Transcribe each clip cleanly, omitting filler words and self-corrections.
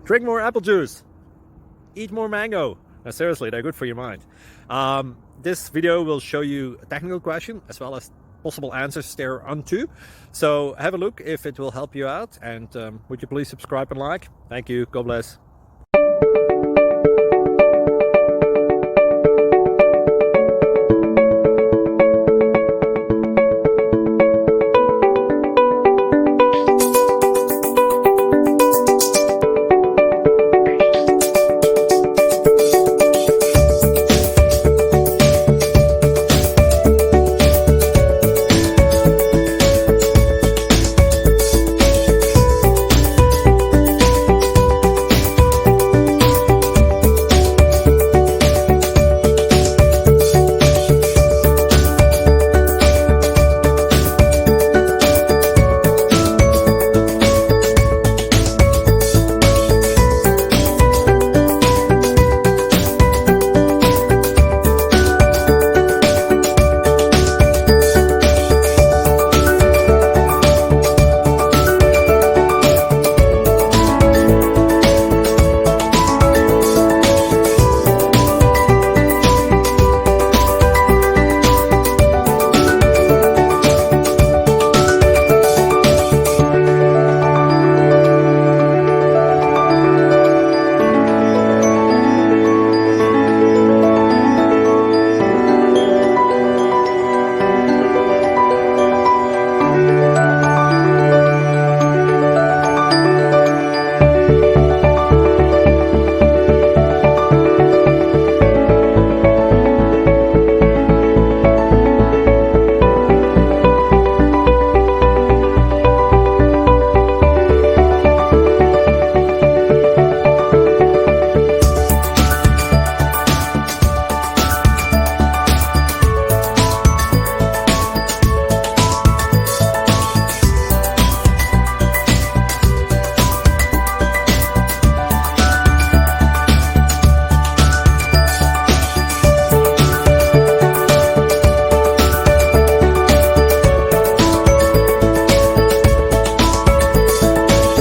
Drink more apple juice. Eat more mango. No, seriously, they're good for your mind. This video will show you a technical question as well as possible answers thereunto. So have a look if it will help you out, and would you please subscribe and like? Thank you. God bless.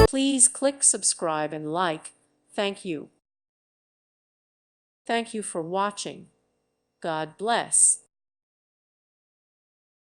Please click subscribe and like. Thank you. Thank you for watching. God bless.